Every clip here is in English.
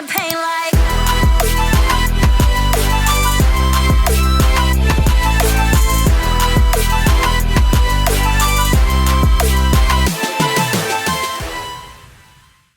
the pain like.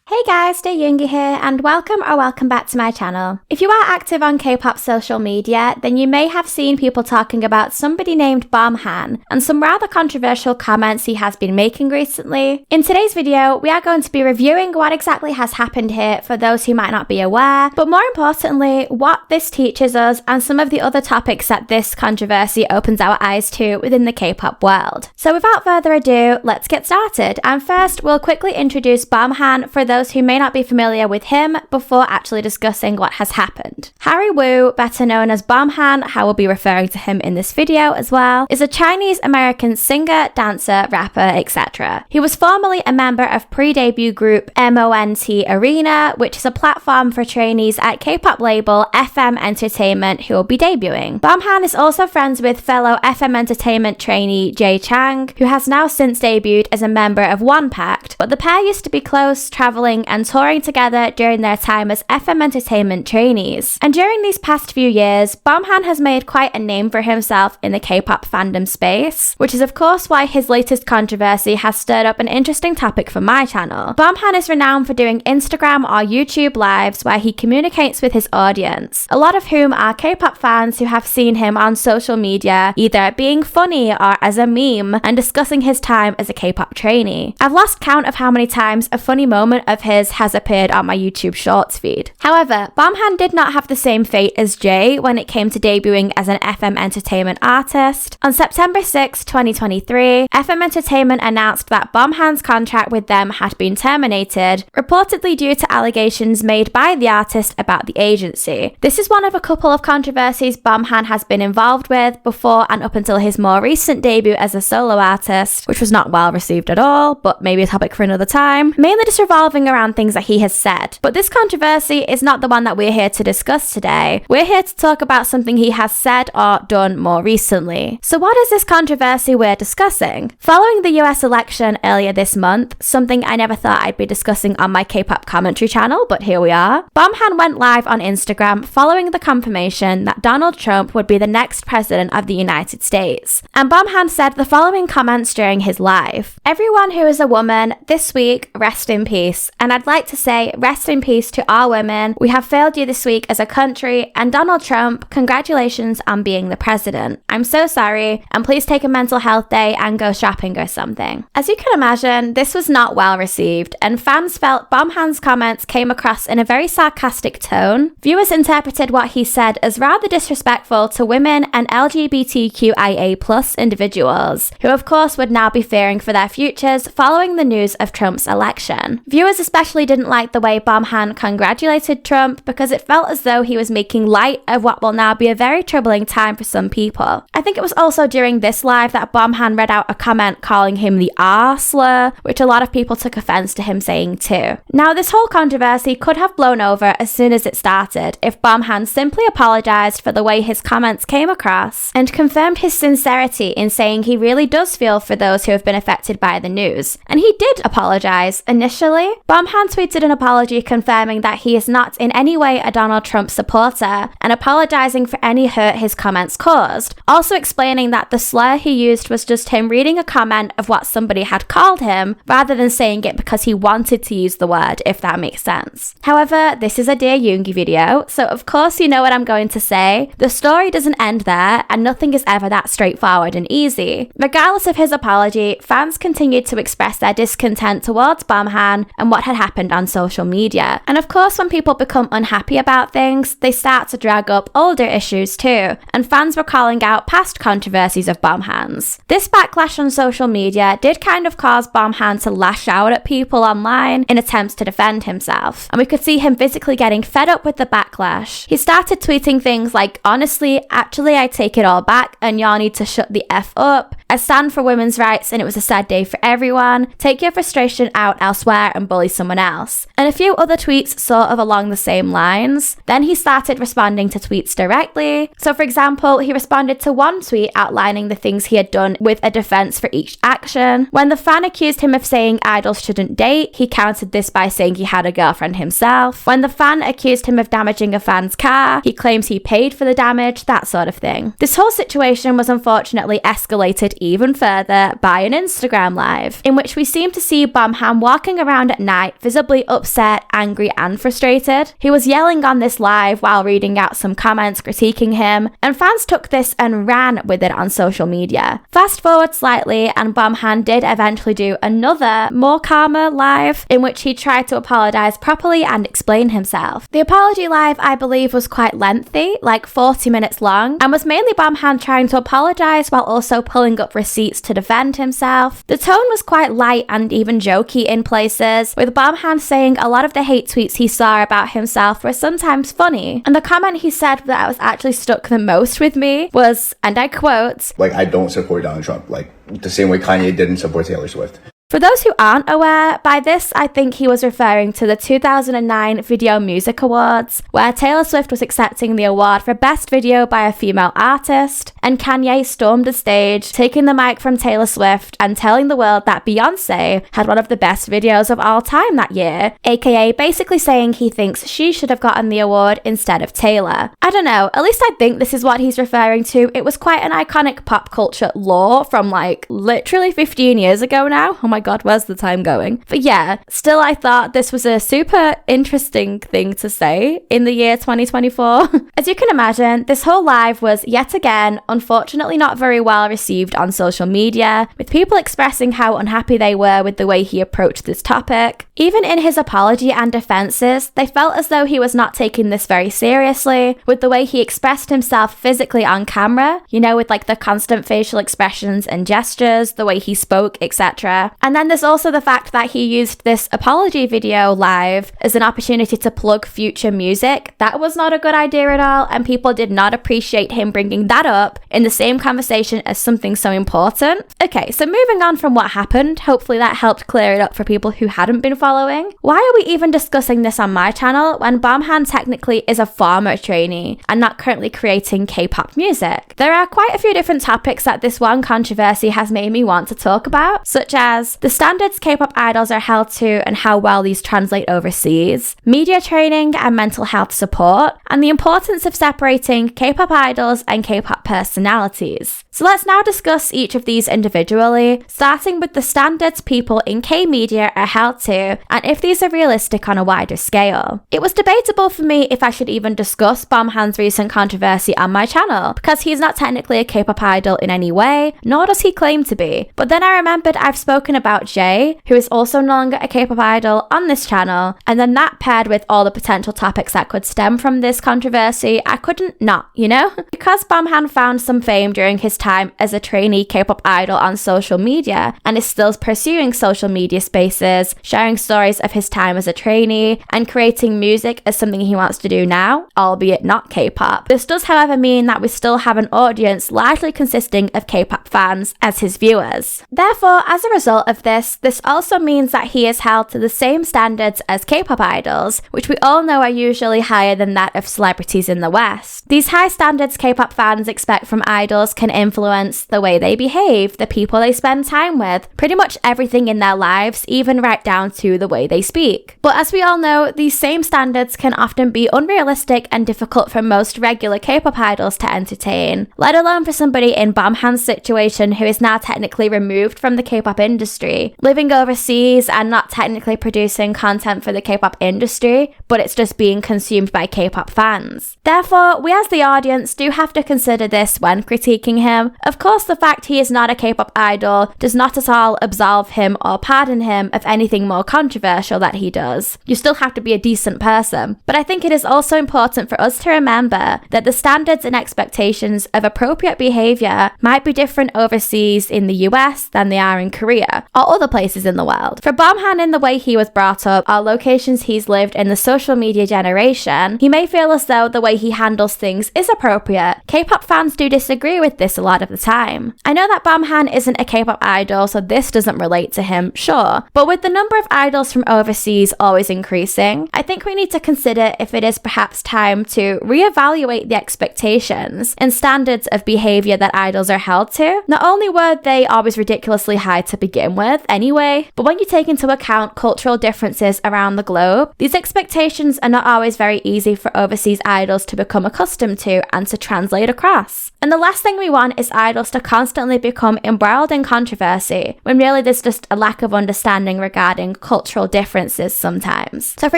Hey guys, dearyoongi here, and welcome back to my channel. If you are active on K-pop social media, then you may have seen people talking about somebody named Beomhan and some rather controversial comments he has been making recently. In today's video, we are going to be reviewing what exactly has happened here for those who might not be aware, but more importantly, what this teaches us and some of the other topics that this controversy opens our eyes to within the K-pop world. So without further ado, let's get started. And first, we'll quickly introduce Beomhan for those who may not be familiar with him before actually discussing what has happened. Harry Woo, better known as Beomhan, how we'll be referring to him in this video as well, is a Chinese-American singer, dancer, rapper, etc. He was formerly a member of pre-debut group MONT Arena, which is a platform for trainees at K-pop label FM Entertainment who will be debuting. Beomhan is also friends with fellow FM Entertainment trainee Jae Chang, who has now since debuted as a member of One Pact, but the pair used to be close, traveling and touring together during their time as FM Entertainment trainees. And during these past few years, Beomhan has made quite a name for himself in the K-pop fandom space, which is of course why his latest controversy has stirred up an interesting topic for my channel. Beomhan is renowned for doing Instagram or YouTube lives where he communicates with his audience, a lot of whom are K-pop fans who have seen him on social media either being funny or as a meme and discussing his time as a K-pop trainee. I've lost count of how many times a funny moment of his has appeared on my YouTube Shorts feed. However, Beomhan did not have the same fate as Jay when it came to debuting as an FM Entertainment artist. On September 6, 2023, FM Entertainment announced that Beomhan's contract with them had been terminated, reportedly due to allegations made by the artist about the agency. This is one of a couple of controversies Beomhan has been involved with before and up until his more recent debut as a solo artist, which was not well received at all, but maybe a topic for another time, mainly just revolving around things that he has said. But this controversy is not the one that we're here to discuss today. We're here to talk about something he has said or done more recently. So what is this controversy we're discussing? Following the US election earlier this month, something I never thought I'd be discussing on my K-pop commentary channel, but here we are, Beomhan went live on Instagram following the confirmation that Donald Trump would be the next president of the United States. And Beomhan said the following comments during his live: "Everyone who is a woman, this week, rest in peace. And I'd like to say rest in peace to our women. We have failed you this week as a country, and Donald Trump, congratulations on being the president. I'm so sorry, and please take a mental health day and go shopping or something." As you can imagine, this was not well received, and fans felt Beomhan's comments came across in a very sarcastic tone. Viewers interpreted what he said as rather disrespectful to women and LGBTQIA+ individuals, who of course would now be fearing for their futures following the news of Trump's election. Viewers especially didn't like the way Beomhan congratulated Trump because it felt as though he was making light of what will now be a very troubling time for some people. I think it was also during this live that Beomhan read out a comment calling him the ahah slur, which a lot of people took offense to him saying too. Now, this whole controversy could have blown over as soon as it started if Beomhan simply apologized for the way his comments came across and confirmed his sincerity in saying he really does feel for those who have been affected by the news. And he did apologize initially. Beomhan tweeted an apology confirming that he is not in any way a Donald Trump supporter and apologizing for any hurt his comments caused, also explaining that the slur he used was just him reading a comment of what somebody had called him rather than saying it because he wanted to use the word, if that makes sense. However, this is a dearyoongi video, so of course you know what I'm going to say. The story doesn't end there, and nothing is ever that straightforward and easy. Regardless of his apology, fans continued to express their discontent towards Beomhan and what had happened on social media. And of course, when people become unhappy about things, they start to drag up older issues too, and fans were calling out past controversies of Beomhan's. This backlash on social media did kind of cause Beomhan to lash out at people online in attempts to defend himself, and we could see him physically getting fed up with the backlash. He started tweeting things like, "Honestly, actually I take it all back and y'all need to shut the F up," "I stand for women's rights and it was a sad day for everyone. Take your frustration out elsewhere and bully someone else." And a few other tweets sort of along the same lines. Then he started responding to tweets directly. So for example, he responded to one tweet outlining the things he had done with a defense for each action. When the fan accused him of saying idols shouldn't date, he countered this by saying he had a girlfriend himself. When the fan accused him of damaging a fan's car, he claims he paid for the damage, that sort of thing. This whole situation was unfortunately escalated even further by an Instagram live, in which we seem to see Beomhan walking around at night, visibly upset, angry and frustrated. He was yelling on this live while reading out some comments critiquing him, and fans took this and ran with it on social media. Fast forward slightly, and Beomhan did eventually do another, more calmer live, in which he tried to apologise properly and explain himself. The apology live, I believe, was quite lengthy, like 40 minutes long, and was mainly Beomhan trying to apologise while also pulling up receipts to defend himself. The tone was quite light and even jokey in places, with Beomhan saying a lot of the hate tweets he saw about himself were sometimes funny. And the comment he said that was actually stuck the most with me was, and I quote, "Like, I don't support Donald Trump, like the same way Kanye didn't support Taylor Swift." For those who aren't aware, by this I think he was referring to the 2009 Video Music Awards, where Taylor Swift was accepting the award for Best Video by a Female Artist, and Kanye stormed the stage, taking the mic from Taylor Swift and telling the world that Beyonce had one of the best videos of all time that year, aka basically saying he thinks she should have gotten the award instead of Taylor. I don't know, at least I think this is what he's referring to. It was quite an iconic pop culture lore from like literally 15 years ago now. Oh my god, where's the time going? But yeah, still I thought this was a super interesting thing to say in the year 2024. As you can imagine, this whole live was yet again unfortunately not very well received on social media, with people expressing how unhappy they were with the way he approached this topic. Even in his apology and defenses, they felt as though he was not taking this very seriously, with the way he expressed himself physically on camera, you know, with like the constant facial expressions and gestures, the way he spoke, etc. And then there's also the fact that he used this apology video live as an opportunity to plug future music. That was not a good idea at all, and people did not appreciate him bringing that up in the same conversation as something so important. Okay, so moving on from what happened, hopefully that helped clear it up for people who hadn't been following. Why are we even discussing this on my channel when Beomhan technically is a former trainee and not currently creating K-pop music? There are quite a few different topics that this one controversy has made me want to talk about, such as the standards K-pop idols are held to and how well these translate overseas, media training and mental health support, and the importance of separating K-pop idols and K-pop personalities. So let's now discuss each of these individually, starting with the standards people in K-media are held to and if these are realistic on a wider scale. It was debatable for me if I should even discuss Beomhan's recent controversy on my channel, because he's not technically a K-pop idol in any way, nor does he claim to be. But then I remembered I've spoken about Jay, who is also no longer a K-pop idol, on this channel, and then that paired with all the potential topics that could stem from this controversy, I couldn't not, you know? Because Beomhan found some fame during his time as a trainee K-pop idol on social media and is still pursuing social media spaces, sharing stories of his time as a trainee and creating music as something he wants to do now, albeit not K-pop. This does however mean that we still have an audience largely consisting of K-pop fans as his viewers. Therefore, as a result of this also means that he is held to the same standards as K-pop idols, which we all know are usually higher than that of celebrities in the West. These high standards K-pop fans expect from idols can influence the way they behave, the people they spend time with, pretty much everything in their lives, even right down to the way they speak. But as we all know, these same standards can often be unrealistic and difficult for most regular K-pop idols to entertain, let alone for somebody in Beomhan's situation who is now technically removed from the K-pop industry, living overseas and not technically producing content for the K-pop industry, but it's just being consumed by K-pop fans. Therefore, we as the audience do have to consider this when critiquing him. Of course, the fact he is not a K-pop idol does not at all absolve him or pardon him of anything more controversial that he does. You still have to be a decent person. But I think it is also important for us to remember that the standards and expectations of appropriate behavior might be different overseas in the US than they are in Korea or other places in the world. For Beomhan, in the way he was brought up or locations he's lived in the social media generation, he may feel as though the way he handles things is appropriate. K-pop fans do disagree with this a lot of the time. I know that Beomhan isn't a K-pop idol, so this doesn't relate to him, sure, but with the number of idols from overseas always increasing, I think we need to consider if it is perhaps time to reevaluate the expectations and standards of behavior that idols are held to. Not only were they always ridiculously high to begin with anyway, but when you take into account cultural differences around the globe, these expectations are not always very easy for overseas idols to become accustomed to and to translate across. And the last thing we want is idols to constantly become embroiled in controversy, when really there's just a lack of understanding regarding cultural differences sometimes. So for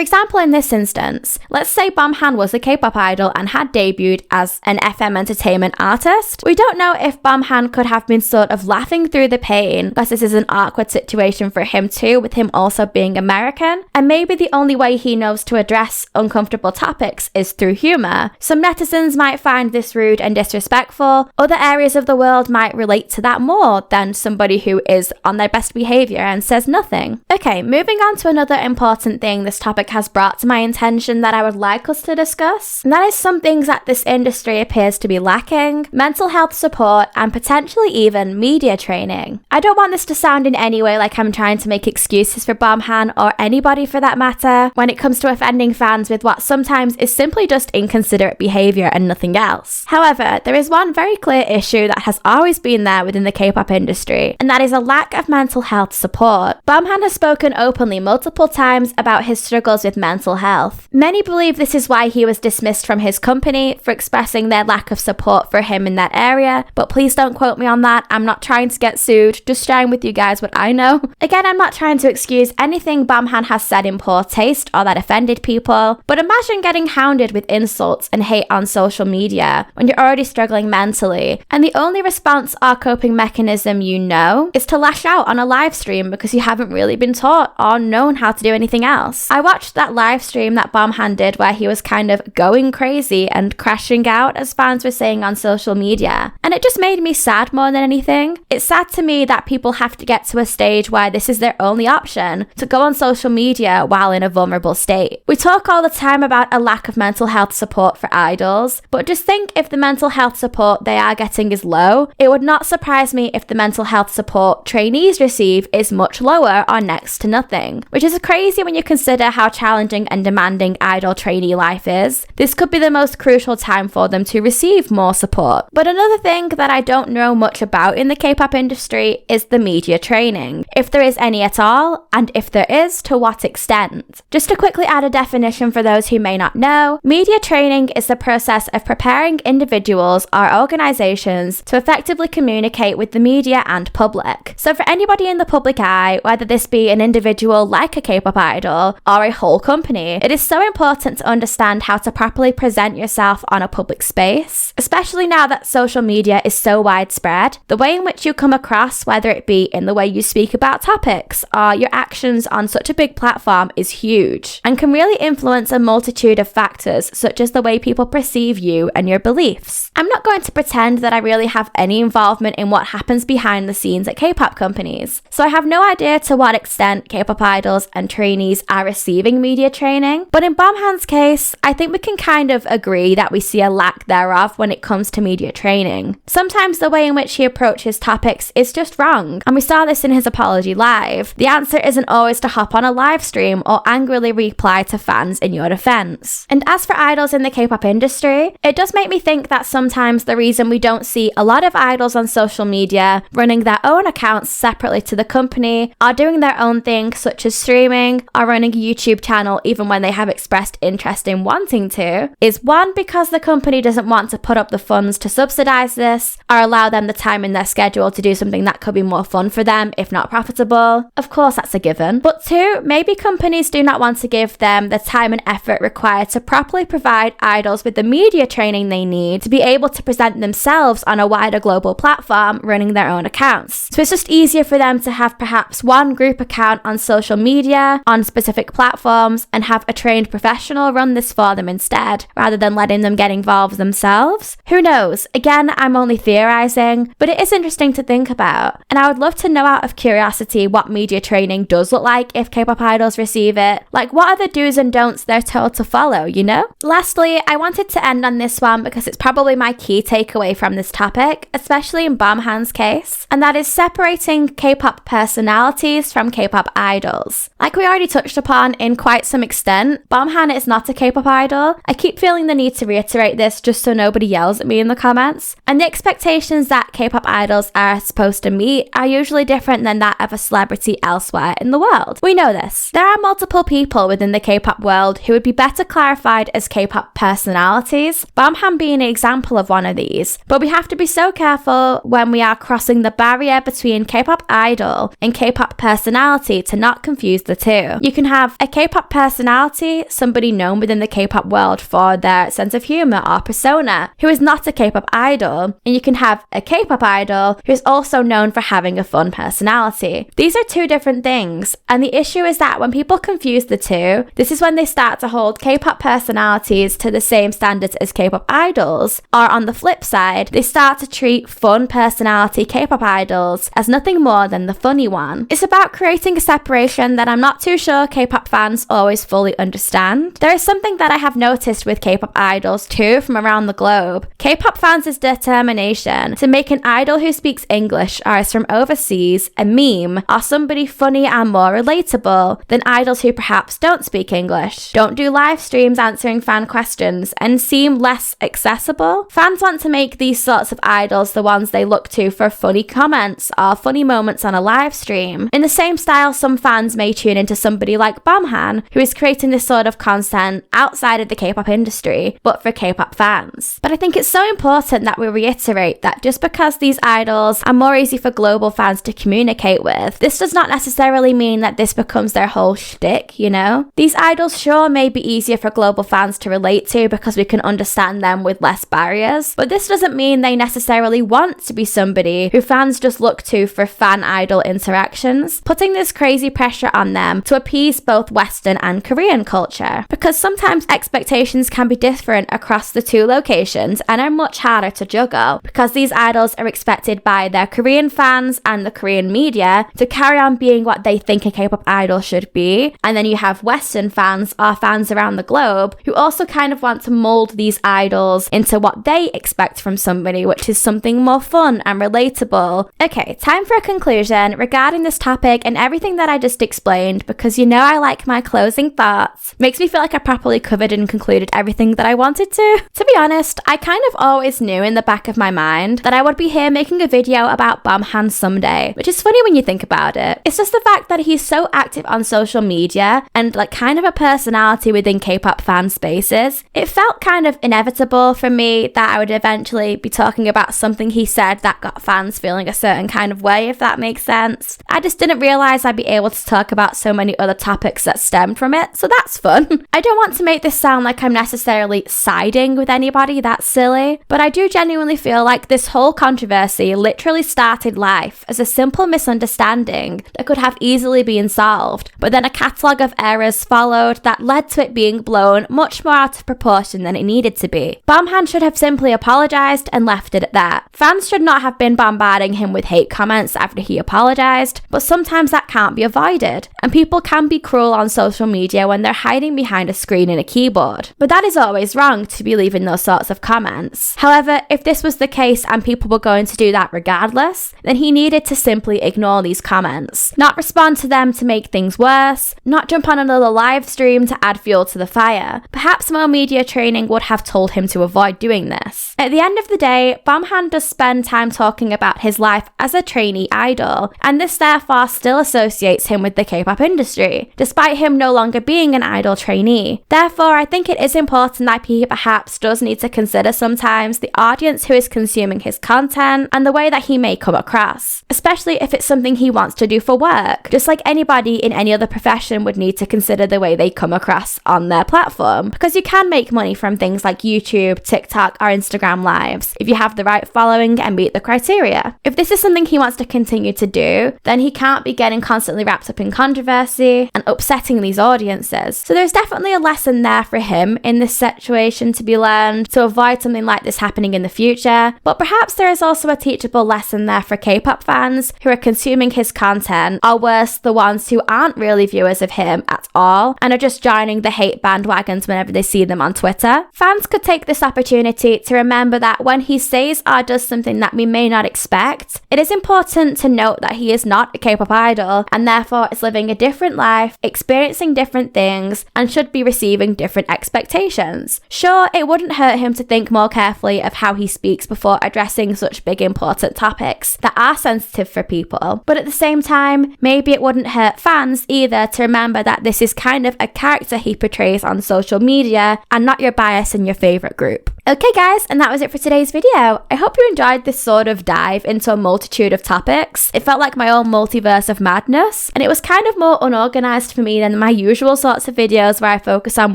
example, in this instance, let's say Beomhan was a K-pop idol and had debuted as an FM entertainment artist. We don't know if Beomhan could have been sort of laughing through the pain, because this is an awkward situation for him too, with him also being American, and maybe the only way he knows to address uncomfortable topics is through humor. Some netizens might find this rude and disrespectful. Other areas of the world might relate to that more than somebody who is on their best behavior and says nothing. Okay, moving on to another important thing this topic has brought to my attention that I would like us to discuss, and that is some things that this industry appears to be lacking: mental health support and potentially even media training. I don't want this to sound in any way like I'm trying to make excuses for Beomhan or anybody for that matter when it comes to offending fans with what sometimes is simply just inconsiderate behavior and nothing else. However, there is one very clear issue that has always been there within the K-pop industry, and that is a lack of mental health support. Beomhan has spoken openly multiple times about his struggles with mental health. Many believe this is why he was dismissed from his company for expressing their lack of support for him in that area, but please don't quote me on that. I'm not trying to get sued, just sharing with you guys what I know. Again, I'm not trying to excuse anything Beomhan has said in poor taste or that offended people, but imagine getting hounded with insults and hate on social media when you're already struggling mentally, and the only response or coping mechanism you know is to lash out on a live stream because you haven't really been taught or known how to do anything else. I watched that live stream that Beomhan did where he was kind of going crazy and crashing out, as fans were saying on social media, and it just made me sad more than anything. It's sad to me that people have to get to a stage where this is their only option, to go on social media while in a vulnerable state. We talk all the time about a lack of mental health support for idols, but just think, if the mental health support they are getting is low, it would not surprise me if the mental health support trainees receive is much lower or next to nothing, which is crazy when you consider how challenging and demanding idol trainee life is. This could be the most crucial time for them to receive more support. But another thing that I don't know much about in the K-pop industry is the media training, if there is any at all, and if there is, to what extent. Just to quickly add a definition for those who may not know, media training is the process of preparing individuals or organizations to effectively communicate with the media and public. So for anybody in the public eye, whether this be an individual like a K-pop idol or a whole company, it is so important to understand how to properly present yourself on a public space, especially now that social media is so widespread. The way in which you come across, whether it be in the way you speak about topics or your actions on such a big platform, is huge and can really influence a multitude of factors, such as the way people perceive you and your beliefs. I'm not going to pretend that I really have any involvement in what happens behind the scenes at K-pop companies, so I have no idea to what extent K-pop idols and trainees are receiving media training. But in Beomhan's case, I think we can kind of agree that we see a lack thereof when it comes to media training. Sometimes the way in which he approaches topics is just wrong, and we saw this in his apology live. The answer isn't always to hop on a live stream or angrily reply to fans in your defense. And as for idols in the K-pop industry, it does make me think that sometimes the reason we don't see a lot of idols on social media running their own accounts separately to the company or doing their own thing, such as streaming or running a YouTube channel even when they have expressed interest in wanting to, is one, because the company doesn't want to put up the funds to subsidize this or allow them the time in their schedule to do something that could be more fun for them if not profitable. Of course, that's a given. But two, maybe companies do not want to give them the time and effort required to properly provide idols with the media training they need to be able to present themselves on a wider global platform running their own accounts. So it's just easier for them to have perhaps one group account on social social media on specific platforms and have a trained professional run this for them instead, rather than letting them get involved themselves? Who knows? Again, I'm only theorizing, but it is interesting to think about. And I would love to know out of curiosity what media training does look like if K-pop idols receive it. Like, what are the do's and don'ts they're told to follow, you know? Lastly, I wanted to end on this one because it's probably my key takeaway from this topic, especially in Beomhan's case, and that is separating K-pop personalities from K-pop idols. Like we already touched upon in quite some extent, Beomhan is not a K-pop idol. I keep feeling the need to reiterate this just so nobody yells at me in the comments. And the expectations that K-pop idols are supposed to meet are usually different than that of a celebrity elsewhere in the world. We know this. There are multiple people within the K-pop world who would be better clarified as K-pop personalities, Beomhan being an example of one of these. But we have to be so careful when we are crossing the barrier between K-pop idol and K-pop personality to not confuse the two. You can have a K-pop personality, somebody known within the K-pop world for their sense of humor or persona, who is not a K-pop idol, and you can have a K-pop idol who is also known for having a fun personality. These are two different things, and the issue is that when people confuse the two, this is when they start to hold K-pop personalities to the same standards as K-pop idols, or on the flip side, they start to treat fun personality K-pop idols as nothing more than the funny one. It's about creating a separation that I'm not too sure K-pop fans always fully understand. There is something that I have noticed with K-pop idols too from around the globe. K-pop fans' determination to make an idol who speaks English or is from overseas a meme or somebody funny and more relatable than idols who perhaps don't speak English, don't do live streams answering fan questions, and seem less accessible. Fans want to make these sorts of idols the ones they look to for funny comments or funny moments on a live stream. In the same style, some fans may tune into somebody like Beomhan, who is creating this sort of content outside of the K-pop industry, but for K-pop fans. But I think it's so important that we reiterate that just because these idols are more easy for global fans to communicate with, this does not necessarily mean that this becomes their whole shtick, you know? These idols sure may be easier for global fans to relate to because we can understand them with less barriers, but this doesn't mean they necessarily want to be somebody who fans just look to for fan idol interactions, putting this crazy pressure on them to appease both Western and Korean culture, because sometimes expectations can be different across the two locations and are much harder to juggle, because these idols are expected by their Korean fans and the Korean media to carry on being what they think a K-pop idol should be, and then you have Western fans or fans around the globe who also kind of want to mold these idols into what they expect from somebody, which is something more fun and relatable. Okay, time for a conclusion regarding this topic and everything that I just explained, because you know I like my closing thoughts. Makes me feel like I properly covered and concluded everything that I wanted to. To be honest, I kind of always knew in the back of my mind that I would be here making a video about Beomhan someday, which is funny when you think about it. It's just the fact that he's so active on social media and like kind of a personality within K-pop fan spaces. It felt kind of inevitable for me that I would eventually be talking about something he said that got fans feeling a certain kind of way, if that makes sense. I just didn't realize I'd be able to talk about so many other topics that stemmed from it, so that's fun. I don't want to make this sound like I'm necessarily siding with anybody, that's silly, but I do genuinely feel like this whole controversy literally started life as a simple misunderstanding that could have easily been solved, but then a catalogue of errors followed that led to it being blown much more out of proportion than it needed to be. Beomhan should have simply apologised and left it at that. Fans should not have been bombarding him with hate comments after he apologised, but sometimes that can't be avoided, and people can be cruel on social media when they're hiding behind a screen and a keyboard. But that is always wrong to be leaving those sorts of comments. However, if this was the case and people were going to do that regardless, then he needed to simply ignore these comments, not respond to them to make things worse, not jump on another live stream to add fuel to the fire. Perhaps more media training would have told him to avoid doing this. At the end of the day, Beomhan does spend time talking about his life as a trainee idol, and this therefore still associates him with the K-pop industry, despite him no longer being an idol trainee. Therefore, I think it is important that he perhaps does need to consider sometimes the audience who is consuming his content and the way that he may come across, especially if it's something he wants to do for work, just like anybody in any other profession would need to consider the way they come across on their platform, because you can make money from things like YouTube, TikTok, or Instagram lives if you have the right following and meet the criteria. If this is something he wants to continue to do, then he can't be getting constantly wrapped wrapped up in controversy and upsetting these audiences. So there's definitely a lesson there for him in this situation to be learned to avoid something like this happening in the future. But perhaps there is also a teachable lesson there for K-pop fans who are consuming his content, or worse, the ones who aren't really viewers of him at all and are just joining the hate bandwagons whenever they see them on Twitter. Fans could take this opportunity to remember that when he says or does something that we may not expect, it is important to note that he is not a K-pop idol and therefore is living a different life, experiencing different things, and should be receiving different expectations. Sure, it wouldn't hurt him to think more carefully of how he speaks before addressing such big important topics that are sensitive for people, but at the same time, maybe it wouldn't hurt fans either to remember that this is kind of a character he portrays on social media and not your bias in your favourite group. Okay guys, and that was it for today's video. I hope you enjoyed this sort of dive into a multitude of topics. It felt like my own multiverse of madness, and it was kind of more unorganised for me than my usual sorts of videos where I focus on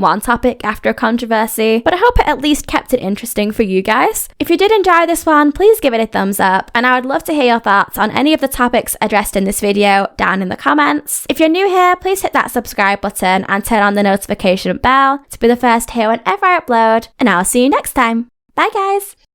one topic after a controversy, but I hope it at least kept it interesting for you guys. If you did enjoy this one, please give it a thumbs up, and I would love to hear your thoughts on any of the topics addressed in this video down in the comments. If you're new here, please hit that subscribe button and turn on the notification bell to be the first to hear whenever I upload, and I'll see you next time. Bye guys!